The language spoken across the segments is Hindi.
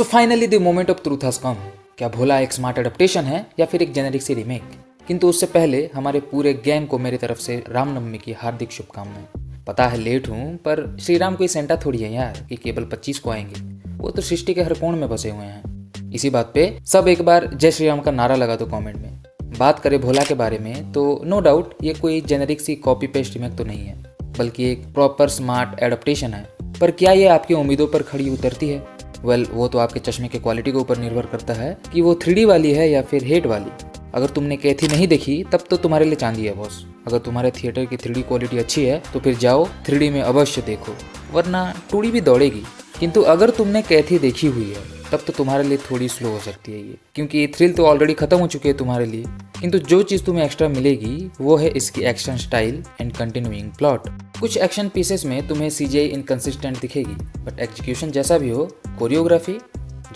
So finally the moment of truth has come. क्या भोला एक स्मार्ट एडेप्टेशन है या फिर एक जेनेरिक सी रीमेक? किंतु उससे पहले हमारे पूरे गैंग को मेरी तरफ से रामनवमी की हार्दिक शुभकामनाएं। पता है लेट हूँ, पर श्री राम कोई सेंटा थोड़ी है यार कि केवल 25 को आएंगे। वो तो सृष्टि के हर कोण में बसे हुए हैं। इसी बात पे सब एक बार जय श्री राम का नारा लगा दो कमेंट में। बात करें भोला के बारे में तो नो डाउट ये कोई जेनेरिक सी कॉपी पेस्ट रीमेक तो नहीं है, बल्कि एक प्रॉपर स्मार्ट एडेप्टेशन है। पर क्या ये आपकी उम्मीदों पर खड़ी उतरती है? वेल, वो तो आपके चश्मे के क्वालिटी के ऊपर निर्भर करता है कि वो 3D वाली है या फिर हेट वाली। अगर तुमने कैथी नहीं देखी तब तो तुम्हारे लिए चांदी है बॉस। अगर तुम्हारे थिएटर की 3D क्वालिटी अच्छी है तो फिर जाओ 3D में अवश्य देखो, वरना 2D भी दौड़ेगी। किंतु अगर तुमने कैथी देखी हुई है तब तो तुम्हारे लिए थोड़ी स्लो हो सकती है ये, क्योंकि थ्रिल तो ऑलरेडी खत्म हो चुकी है तुम्हारे लिए। किंतु जो चीज़ तुम्हें एक्स्ट्रा मिलेगी वो है इसकी action style and continuing plot. कुछ एक्शन पीसेस में तुम्हें CGI इनकंसिस्टेंट दिखेगी, बट एग्जीक्यूशन जैसा भी हो, कोरियोग्राफी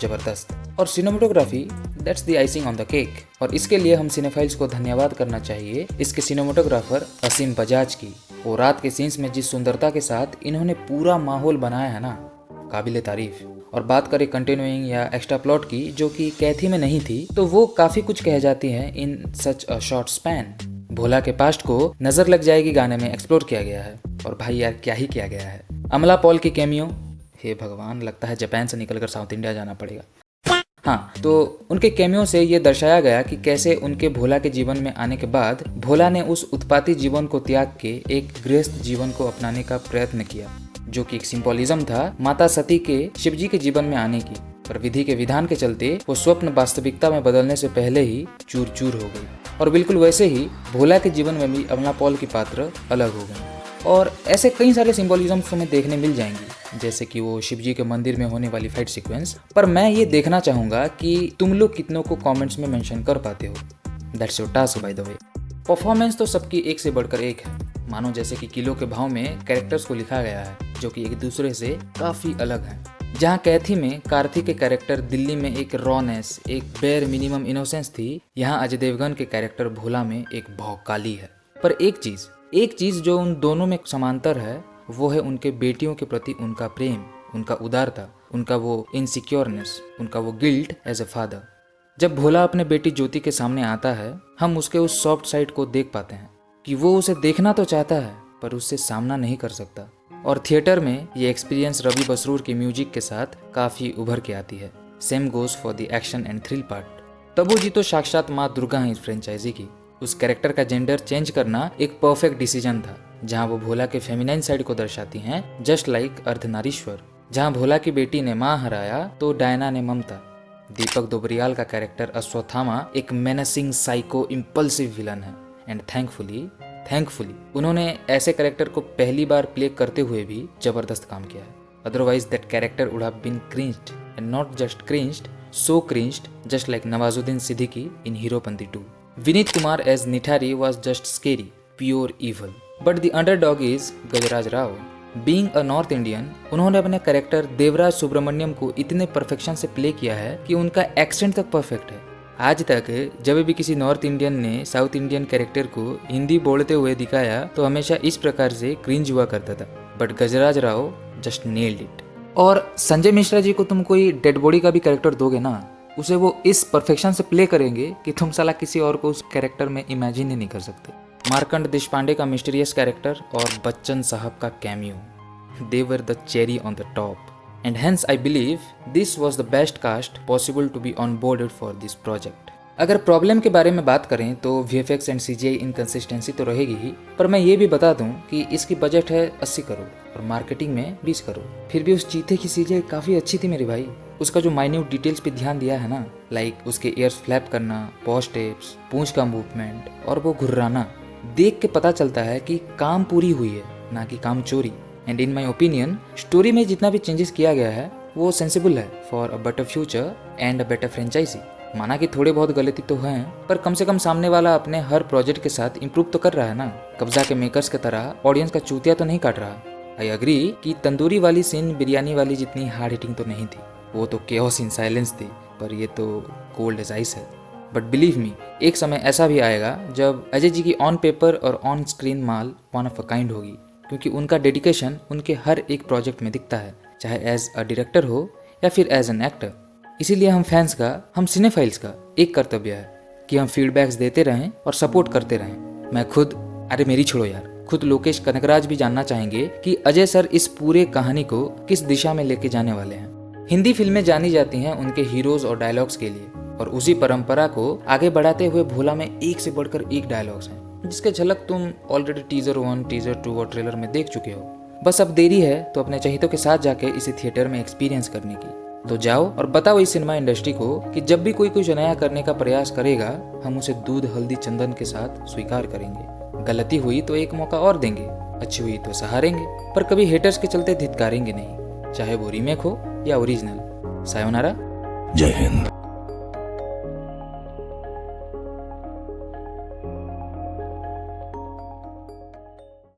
जबरदस्त और cinematography that's the icing on the cake. और इसके लिए हम सिनेफाइल्स को धन्यवाद करना चाहिए इसके सिनेमेटोग्राफर असीम बजाज की। वो रात के सीन्स में जिस सुंदरता के साथ इन्होंने पूरा माहौल बनाया है ना, काबिले तारीफ। और बात करें कंटिन्यूइंग या एक्स्ट्रा प्लॉट की, जो कि कैथी में नहीं थी, तो वो काफी कुछ कह जाती है इन सच अ शॉर्ट स्पैन। भोला के पास्ट को नजर लग जाएगी गाने में एक्सप्लोर किया गया है, और भाई यार क्या ही किया गया है। अमला पॉल की कैमियो, हे भगवान, लगता है जापान से निकलकर साउथ इंडिया जाना पड़ेगा। हाँ, तो उनके कैमियो से ये दर्शाया गया कि कैसे उनके भोला के जीवन में आने के बाद भोला ने उस उत्पाती जीवन को त्याग के एक गृहस्थ जीवन को अपनाने का प्रयत्न किया, जो कि एक सिंबोलिज्म था माता सती के शिवजी के जीवन में आने की। पर विधि के विधान के चलते वो स्वप्न वास्तविकता में बदलने से पहले ही चूर चूर हो गई। और बिल्कुल वैसे ही भोला के जीवन में भी अमला पॉल की पात्र अलग हो गई। और ऐसे कई सारे सिंबोलिज्म हमें देखने मिल जाएंगी, जैसे कि वो शिवजी के मंदिर में होने वाली फाइट सीक्वेंस। पर मैं ये देखना चाहूंगा कि तुम लोग कितनों को कमेंट्स में मेंशन कर पाते हो। That's your task by the way. Performance तो सबकी एक से बढ़कर एक है, मानो जैसे कि किलो के भाव में कैरेक्टर्स को लिखा गया है, जो कि एक दूसरे से काफी अलग हैं। जहाँ कैथी में कार्तिक के कैरेक्टर दिल्ली में एक रॉनेस, एक बेयर मिनिमम इनोसेंस थी, यहाँ अजय देवगन के कैरेक्टर भोला में एक भौकाली है। पर एक चीज जो उन दोनों में समांतर है, वो है उनके बेटियों के प्रति उनका प्रेम, उनका उदारता, उनका वो इनसिक्योरनेस, उनका वो गिल्ट एज ए फादर। जब भोला अपने बेटी ज्योति के सामने आता है, हम उसके उस सॉफ्ट साइड को देख पाते हैं कि वो उसे देखना तो चाहता है पर उससे सामना नहीं कर सकता। और थिएटर में ये एक्सपीरियंस रवि बसरूर की म्यूजिक के साथ काफी उभर के आती है। Same goes for the action and thrill part. Tabu ji तो साक्षात माँ दुर्गा है इस फ्रेंचाइजी की। उस कैरेक्टर का जेंडर चेंज करना एक परफेक्ट डिसीजन था, जहाँ वो भोला के फेमिनाइन साइड को दर्शाती हैं, जस्ट लाइक अर्धनारीश्वर। जहाँ भोला की बेटी ने माँ हराया तो डायना ने ममता। दीपक दोबरियाल का कैरेक्टर अश्वत्थामा एक मेनेसिंग साइको इम्पल्सिव विलन है, एंड थैंकफुली उन्होंने ऐसे कैरेक्टर को पहली बार प्ले करते हुए भी जबरदस्त काम किया है। Otherwise that character would have been cringed, and not just cringed, so cringed just like Nawazuddin Siddiqui in Heropanti 2। Vineet Kumar as Nithari was just scary, pure evil. But the underdog is Gajraj Rao. Being a North Indian, उन्होंने अपने कैरेक्टर देवराज सुब्रमण्यम को इतने परफेक्शन से प्ले किया है कि उनका एक्सेंट तक परफेक्ट है। आज तक जब भी किसी नॉर्थ इंडियन ने साउथ इंडियन कैरेक्टर को हिंदी बोलते हुए दिखाया तो हमेशा इस प्रकार से क्रिंज हुआ करता था, but Gajraj Rao just nailed it. और संजय मिश्रा जी को तुम कोई डेड बॉडी का भी कैरेक्टर दोगे ना, उसे वो इस परफेक्शन से प्ले करेंगे कि तुम साला किसी और को उस कैरेक्टर में इमेजिन ही नहीं कर सकते। मार्कंड देशपांडे का मिस्टीरियस कैरेक्टर और बच्चन साहब का cameo, they were the cherry on the top, and hence I believe this was the best cast possible to be on boarded for this project. अगर प्रॉब्लम के बारे में बात करें तो VFX एंड CGI इनकंसिस्टेंसी तो रहेगी ही, पर मैं ये भी बता दूं कि इसकी बजट है 80 करोड़ और मार्केटिंग में 20 करोड़। फिर भी उस चीते की CGI काफी अच्छी थी मेरे भाई। उसका जो माइन्यूट डिटेल्स पे ध्यान दिया है ना, लाइक उसके ईयर्स फ्लैप करना, पॉ स्टेप्स, पूंछ का मूवमेंट और वो घुर्राना, देख के पता चलता है कि काम पूरी हुई है, ना कि काम चोरी। And in my opinion story में जितना भी चेंजेस किया गया है वो सेंसिबल है for a better future and a better franchise. माना कि थोड़े बहुत गलती तो हैं, पर कम से कम सामने वाला अपने हर प्रोजेक्ट के साथ इम्प्रूव तो कर रहा है ना। कब्जा के मेकर्स की तरह ऑडियंस का चूतिया तो नहीं काट रहा। आई अग्री कि तंदूरी वाली सीन बिरयानी वाली जितनी हार्ड हिटिंग तो नहीं थी, वो तो केओस इन साइलेंस थी, पर ये तो कोल्ड एज आइस है। बट बिलीव मी, एक समय ऐसा भी आएगा जब अजय जी की ऑन पेपर और on screen mall one of a kind होगी, क्योंकि उनका डेडिकेशन उनके हर एक प्रोजेक्ट में दिखता है, चाहे एज अ डायरेक्टर हो या फिर एज एन एक्टर। इसीलिए हम फैंस का, हम सिनेफाइल्स का एक कर्तव्य है कि हम फीडबैक्स देते रहें और सपोर्ट करते रहें। मैं खुद, अरे मेरी छोड़ो यार, खुद लोकेश कनकराज भी जानना चाहेंगे कि अजय सर इस पूरे कहानी को किस दिशा में लेके जाने वाले हैं। हिंदी फिल्में जानी जाती हैं उनके हीरोज और डायलॉग्स के लिए, और उसी परंपरा को आगे बढ़ाते हुए भोला में एक से बढ़कर एक डायलॉग्स हैं जिसके झलक तुम ऑलरेडी टीजर 1, टीजर 2 और ट्रेलर में देख चुके हो। बस अब देरी है तो अपने चहेतों के साथ जाके इसे थिएटर में एक्सपीरियंस करने की। तो जाओ और बताओ इस सिनेमा इंडस्ट्री को कि जब भी कोई कुछ नया करने का प्रयास करेगा, हम उसे दूध हल्दी चंदन के साथ स्वीकार करेंगे। गलती हुई तो एक मौका और देंगे, अच्छी हुई तो सहारेंगे, पर कभी हेटर्स के चलते धिक्कारेंगे नहीं, चाहे वो रीमेक हो या ओरिजिनल। सायोनारा, जय हिंद।